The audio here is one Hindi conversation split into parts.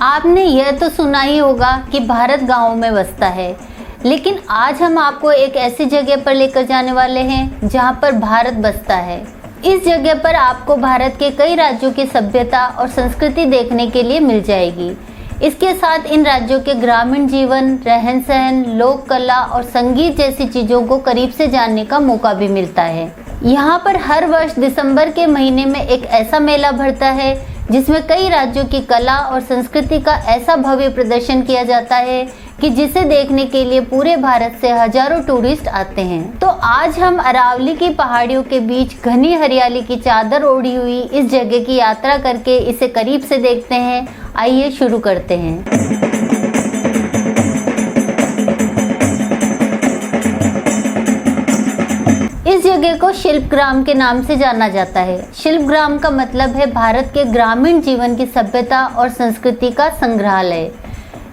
आपने यह तो सुना ही होगा कि भारत गाँव में बसता है, लेकिन आज हम आपको एक ऐसी जगह पर लेकर जाने वाले हैं जहां पर भारत बसता है। इस जगह पर आपको भारत के कई राज्यों की सभ्यता और संस्कृति देखने के लिए मिल जाएगी। इसके साथ इन राज्यों के ग्रामीण जीवन, रहन सहन, लोक कला और संगीत जैसी चीज़ों को करीब से जानने का मौका भी मिलता है। यहाँ पर हर वर्ष दिसंबर के महीने में एक ऐसा मेला भरता है जिसमें कई राज्यों की कला और संस्कृति का ऐसा भव्य प्रदर्शन किया जाता है कि जिसे देखने के लिए पूरे भारत से हजारों टूरिस्ट आते हैं। तो आज हम अरावली की पहाड़ियों के बीच घनी हरियाली की चादर ओढ़ी हुई इस जगह की यात्रा करके इसे करीब से देखते हैं। आइए शुरू करते हैं। इस जगह को शिल्पग्राम के नाम से जाना जाता है। शिल्पग्राम का मतलब है भारत के ग्रामीण जीवन की सभ्यता और संस्कृति का संग्रहालय।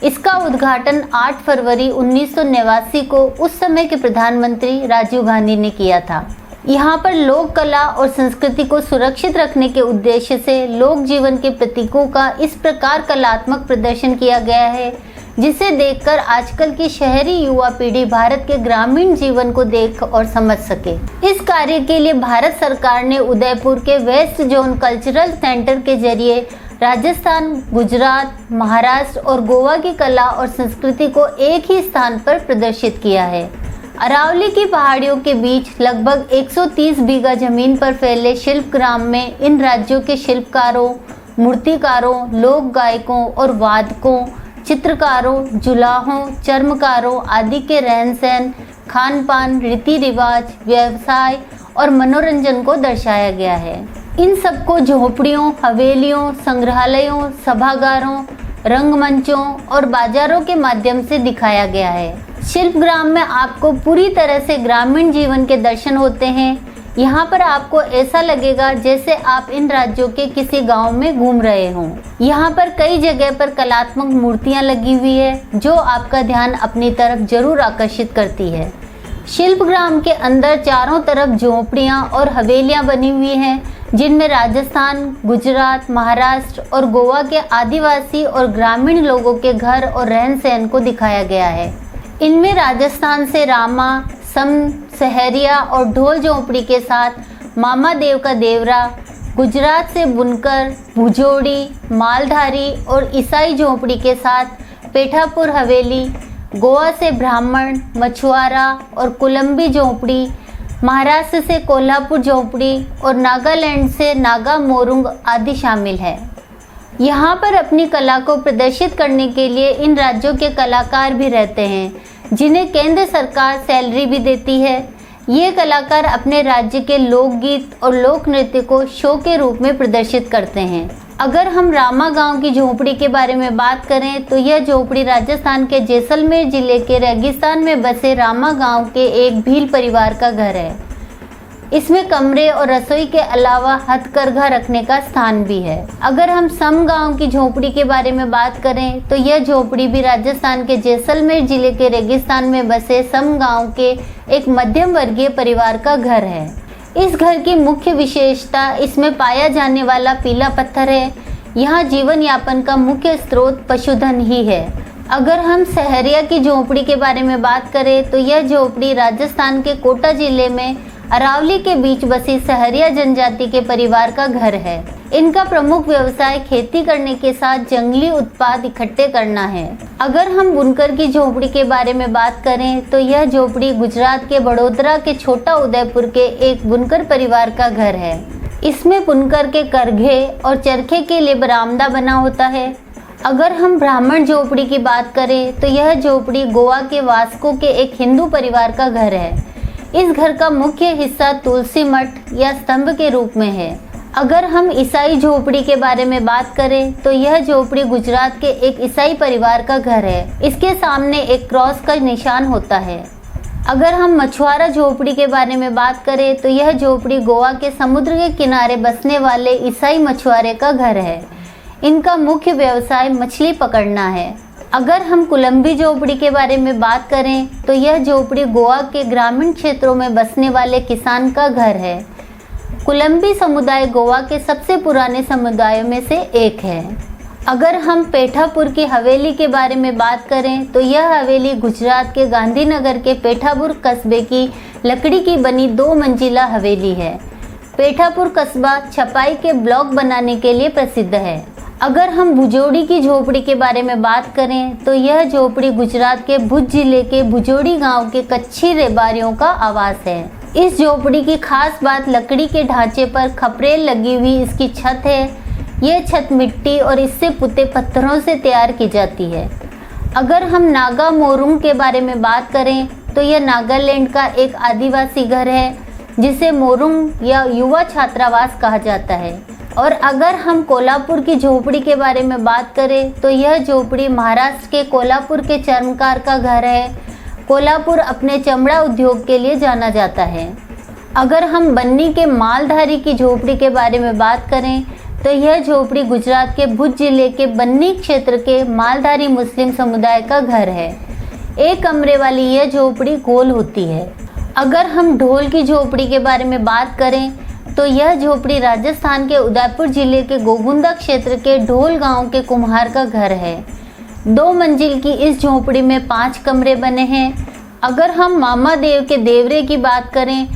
इसका उद्घाटन 8 फरवरी 1989 को उस समय के प्रधानमंत्री राजीव गांधी ने किया था। यहाँ पर लोक कला और संस्कृति को सुरक्षित रखने के उद्देश्य से लोक जीवन के प्रतीकों का इस प्रकार कलात्मक प्रदर्शन किया गया है जिसे देखकर आजकल की शहरी युवा पीढ़ी भारत के ग्रामीण जीवन को देख और समझ सके। इस कार्य के लिए भारत सरकार ने उदयपुर के वेस्ट जोन कल्चरल सेंटर के जरिए राजस्थान, गुजरात, महाराष्ट्र और गोवा की कला और संस्कृति को एक ही स्थान पर प्रदर्शित किया है। अरावली की पहाड़ियों के बीच लगभग 130 बीघा जमीन पर फैले शिल्पग्राम में इन राज्यों के शिल्पकारों, मूर्तिकारों, लोक गायकों और वादकों, चित्रकारों, जुलाहों, चर्मकारों आदि के रहन सहन, खान पान, रीति रिवाज, व्यवसाय और मनोरंजन को दर्शाया गया है। इन सबको झोपड़ियों, हवेलियों, संग्रहालयों, सभागारों, रंगमंचों और बाजारों के माध्यम से दिखाया गया है। शिल्पग्राम में आपको पूरी तरह से ग्रामीण जीवन के दर्शन होते हैं। यहाँ पर आपको ऐसा लगेगा जैसे आप इन राज्यों के किसी गांव में घूम रहे हों। यहाँ पर कई जगह पर कलात्मक मूर्तियाँ लगी हुई है जो आपका ध्यान अपनी तरफ जरूर आकर्षित करती है। शिल्पग्राम के अंदर चारों तरफ झोपड़ियाँ और हवेलियाँ बनी हुई हैं जिनमें राजस्थान, गुजरात, महाराष्ट्र और गोवा के आदिवासी और ग्रामीण लोगों के घर और रहन सहन को दिखाया गया है। इनमें राजस्थान से रामा, सम, सहरिया और ढोल झोंपड़ी के साथ मामा देव का देवरा, गुजरात से बुनकर, भुजोड़ी, मालधारी और ईसाई झोंपड़ी के साथ पेठापुर हवेली, गोवा से ब्राह्मण, मछुआरा और कोलंबी झोंपड़ी, महाराष्ट्र से कोल्हापुर झोंपड़ी और नागालैंड से नागा मोरुंग आदि शामिल है। यहाँ पर अपनी कला को प्रदर्शित करने के लिए इन राज्यों के कलाकार भी रहते हैं जिन्हें केंद्र सरकार सैलरी भी देती है। ये कलाकार अपने राज्य के लोकगीत और लोक नृत्य को शो के रूप में प्रदर्शित करते हैं। अगर हम रामा गांव की झोपड़ी के बारे में बात करें तो यह झोपड़ी राजस्थान के जैसलमेर जिले के रेगिस्तान में बसे रामा गांव के एक भील परिवार का घर है। इसमें कमरे और रसोई के अलावा हथकरघा रखने का स्थान भी है। अगर हम सम गांव की झोपड़ी के बारे में बात करें तो यह झोपड़ी भी राजस्थान के जैसलमेर जिले के रेगिस्तान में बसे सम गांव के एक मध्यम वर्गीय परिवार का घर है। इस घर की मुख्य विशेषता इसमें पाया जाने वाला पीला पत्थर है। यहाँ जीवन यापन का मुख्य स्रोत पशुधन ही है। अगर हम सहरिया की झोपड़ी के बारे में बात करें तो यह झोपड़ी राजस्थान के कोटा जिले में अरावली के बीच बसी सहरिया जनजाति के परिवार का घर है। इनका प्रमुख व्यवसाय खेती करने के साथ जंगली उत्पाद इकट्ठे करना है। अगर हम बुनकर की झोपड़ी के बारे में बात करें तो यह झोपड़ी गुजरात के बड़ोदरा के छोटा उदयपुर के एक बुनकर परिवार का घर है। इसमें बुनकर के करघे और चरखे के लिए बरामदा बना होता है। अगर हम ब्राह्मण झोपड़ी की बात करें तो यह झोपड़ी गोवा के वास्को के एक हिंदू परिवार का घर है। इस घर का मुख्य हिस्सा तुलसी मठ या स्तंभ के रूप में है। अगर हम ईसाई झोपड़ी के बारे में बात करें तो यह झोपड़ी गुजरात के एक ईसाई परिवार का घर है। इसके सामने एक क्रॉस का निशान होता है। अगर हम मछुआरा झोपड़ी के बारे में बात करें तो यह झोपड़ी गोवा के समुद्र के किनारे बसने वाले ईसाई मछुआरे का घर है। इनका मुख्य व्यवसाय मछली पकड़ना है। अगर हम कोलंबी झोपड़ी के बारे में बात करें तो यह झोपड़ी गोवा के ग्रामीण क्षेत्रों में बसने वाले किसान का घर है। कोलंबी समुदाय गोवा के सबसे पुराने समुदायों में से एक है। अगर हम पेठापुर की हवेली के बारे में बात करें तो यह हवेली गुजरात के गांधीनगर के पेठापुर कस्बे की लकड़ी की बनी 2 मंजिला हवेली है। पेठापुर कस्बा छपाई के ब्लॉक बनाने के लिए प्रसिद्ध है। अगर हम भुजोड़ी की झोपड़ी के बारे में बात करें तो यह झोपड़ी गुजरात के भुज जिले के भुजोड़ी गांव के कच्छी रेबारियों का आवास है। इस झोपड़ी की खास बात लकड़ी के ढांचे पर खपरेल लगी हुई इसकी छत है। यह छत मिट्टी और इससे पुते पत्थरों से तैयार की जाती है। अगर हम नागा मोरुंग के बारे में बात करें तो यह नागालैंड का एक आदिवासी घर है जिसे मोरुंग या युवा छात्रावास कहा जाता है। और अगर हम कोल्हापुर की झोपड़ी के बारे में बात करें तो यह झोपड़ी महाराष्ट्र के कोल्हापुर के चर्मकार का घर है। कोल्हापुर अपने चमड़ा उद्योग के लिए जाना जाता है। अगर हम बन्नी के मालधारी की झोपड़ी के बारे में बात करें तो यह झोपड़ी गुजरात के भुज जिले के बन्नी क्षेत्र के मालधारी मुस्लिम समुदाय का घर है। एक कमरे वाली यह झोपड़ी गोल होती है। अगर हम ढोल की झोपड़ी के बारे में बात करें तो यह झोपड़ी राजस्थान के उदयपुर जिले के गोगुंदा क्षेत्र के ढोल गांव के कुम्हार का घर है। 2 मंजिल की इस झोपड़ी में 5 कमरे बने हैं। अगर हम मामा देव के देवरे की बात करें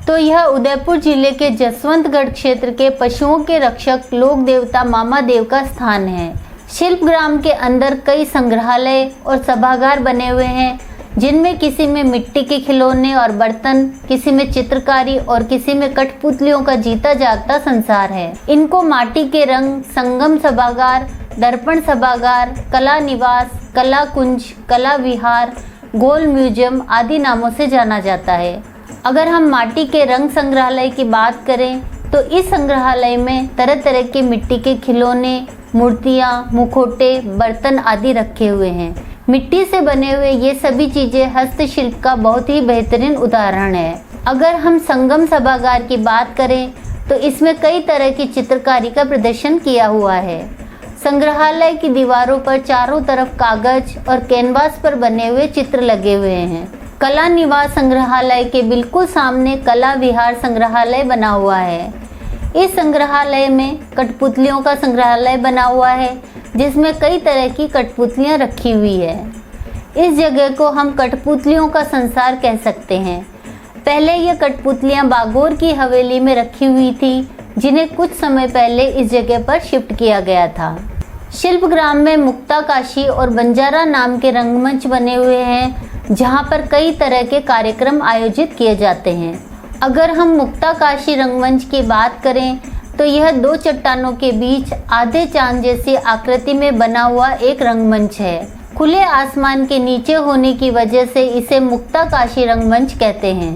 तो यह उदयपुर जिले के जसवंतगढ़ क्षेत्र के पशुओं के रक्षक लोक देवता मामा देव का स्थान है। शिल्पग्राम के अंदर कई संग्रहालय और सभागार बने हुए हैं जिनमें किसी में मिट्टी के खिलौने और बर्तन, किसी में चित्रकारी और किसी में कठपुतलियों का जीता जागता संसार है। इनको माटी के रंग, संगम सभागार, दर्पण सभागार, कला निवास, कला कुंज, कला विहार, गोल म्यूजियम आदि नामों से जाना जाता है। अगर हम माटी के रंग संग्रहालय की बात करें तो इस संग्रहालय में तरह तरह के मिट्टी के खिलौने, मूर्तियाँ, मुखौटे, बर्तन आदि रखे हुए हैं। मिट्टी से बने हुए ये सभी चीज़ें हस्तशिल्प का बहुत ही बेहतरीन उदाहरण है। अगर हम संगम सभागार की बात करें तो इसमें कई तरह की चित्रकारी का प्रदर्शन किया हुआ है। संग्रहालय की दीवारों पर चारों तरफ कागज और कैनवास पर बने हुए चित्र लगे हुए हैं। कला निवास संग्रहालय के बिल्कुल सामने कला विहार संग्रहालय बना हुआ है। इस संग्रहालय में कठपुतलियों का संग्रहालय बना हुआ है जिसमें कई तरह की कठपुतलियां रखी हुई है। इस जगह को हम कठपुतलियों का संसार कह सकते हैं। पहले ये कठपुतलियां बागोर की हवेली में रखी हुई थी जिन्हें कुछ समय पहले इस जगह पर शिफ्ट किया गया था। शिल्पग्राम में मुक्ताकाशी और बंजारा नाम के रंगमंच बने हुए हैं जहां पर कई तरह के कार्यक्रम आयोजित किए जाते हैं। अगर हम मुक्ताकाशी रंगमंच की बात करें तो यह 2 चट्टानों के बीच आधे चांद जैसी आकृति में बना हुआ एक रंगमंच है। खुले आसमान के नीचे होने की वजह से इसे मुक्ताकाशी रंगमंच कहते हैं।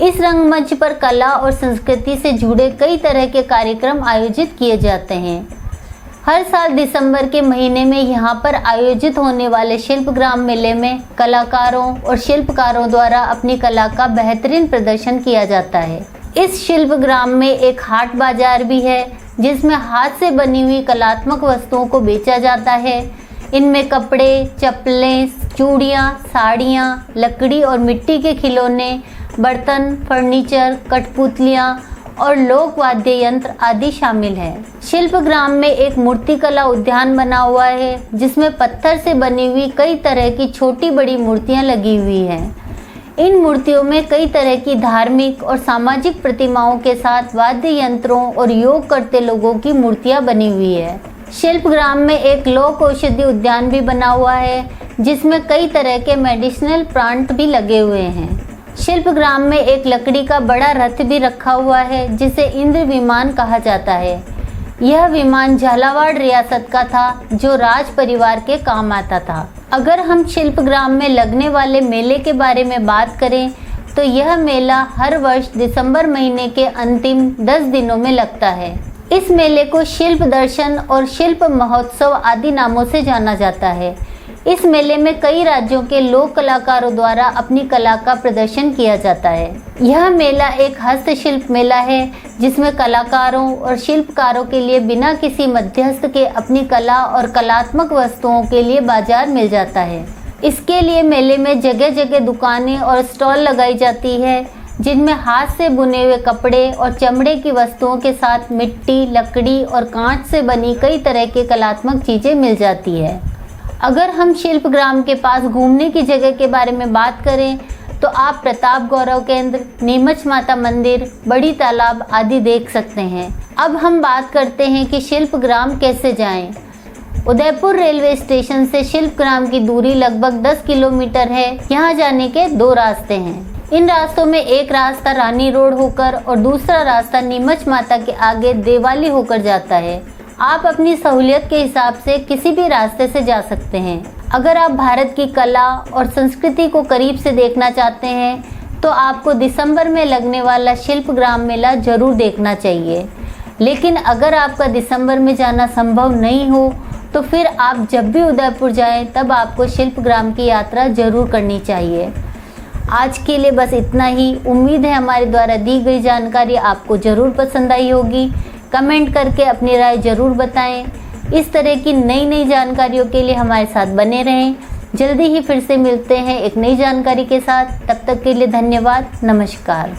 इस रंगमंच पर कला और संस्कृति से जुड़े कई तरह के कार्यक्रम आयोजित किए जाते हैं। हर साल दिसंबर के महीने में यहाँ पर आयोजित होने वाले शिल्पग्राम मेले में कलाकारों और शिल्पकारों द्वारा अपनी कला का बेहतरीन प्रदर्शन किया जाता है। इस शिल्पग्राम में एक हाट बाजार भी है जिसमें हाथ से बनी हुई कलात्मक वस्तुओं को बेचा जाता है। इनमें कपड़े, चप्पलें, चूड़ियाँ, साड़ियाँ, लकड़ी और मिट्टी के खिलौने, बर्तन, फर्नीचर, कठपुतलियाँ और लोक वाद्य यंत्र आदि शामिल है। शिल्पग्राम में एक मूर्तिकला उद्यान बना हुआ है जिसमें पत्थर से बनी हुई कई तरह की छोटी बड़ी मूर्तियां लगी हुई हैं। इन मूर्तियों में कई तरह की धार्मिक और सामाजिक प्रतिमाओं के साथ वाद्य यंत्रों और योग करते लोगों की मूर्तियां बनी हुई है। शिल्पग्राम में एक लोक औषधि उद्यान भी बना हुआ है जिसमें कई तरह के मेडिसिनल प्लांट भी लगे हुए हैं। शिल्पग्राम में एक लकड़ी का बड़ा रथ भी रखा हुआ है जिसे इंद्र विमान कहा जाता है। यह विमान झालावाड़ रियासत का था जो राज परिवार के काम आता था। अगर हम शिल्पग्राम में लगने वाले मेले के बारे में बात करें तो यह मेला हर वर्ष दिसंबर महीने के अंतिम 10 दिनों में लगता है। इस मेले को शिल्प दर्शन और शिल्प महोत्सव आदि नामों से जाना जाता है। इस मेले में कई राज्यों के लोक कलाकारों द्वारा अपनी कला का प्रदर्शन किया जाता है। यह मेला एक हस्तशिल्प मेला है जिसमें कलाकारों और शिल्पकारों के लिए बिना किसी मध्यस्थ के अपनी कला और कलात्मक वस्तुओं के लिए बाजार मिल जाता है। इसके लिए मेले में जगह जगह दुकानें और स्टॉल लगाई जाती है जिनमें हाथ से बुने हुए कपड़े और चमड़े की वस्तुओं के साथ मिट्टी, लकड़ी और कांच से बनी कई तरह की कलात्मक चीज़ें मिल जाती है। अगर हम शिल्पग्राम के पास घूमने की जगह के बारे में बात करें तो आप प्रताप गौरव केंद्र, नीमच माता मंदिर, बड़ी तालाब आदि देख सकते हैं। अब हम बात करते हैं कि शिल्पग्राम कैसे जाएं। उदयपुर रेलवे स्टेशन से शिल्पग्राम की दूरी लगभग 10 किलोमीटर है। यहाँ जाने के 2 रास्ते हैं। इन रास्तों में एक रास्ता रानी रोड होकर और दूसरा रास्ता नीमच माता के आगे देवाली होकर जाता है। आप अपनी सहूलियत के हिसाब से किसी भी रास्ते से जा सकते हैं। अगर आप भारत की कला और संस्कृति को करीब से देखना चाहते हैं तो आपको दिसंबर में लगने वाला शिल्पग्राम मेला जरूर देखना चाहिए। लेकिन अगर आपका दिसंबर में जाना संभव नहीं हो तो फिर आप जब भी उदयपुर जाएं तब आपको शिल्पग्राम की यात्रा जरूर करनी चाहिए। आज के लिए बस इतना ही। उम्मीद है हमारे द्वारा दी गई जानकारी आपको ज़रूर पसंद आई होगी। कमेंट करके अपनी राय ज़रूर बताएं। इस तरह की नई नई जानकारियों के लिए हमारे साथ बने रहें। जल्दी ही फिर से मिलते हैं एक नई जानकारी के साथ। तब तक के लिए धन्यवाद। नमस्कार।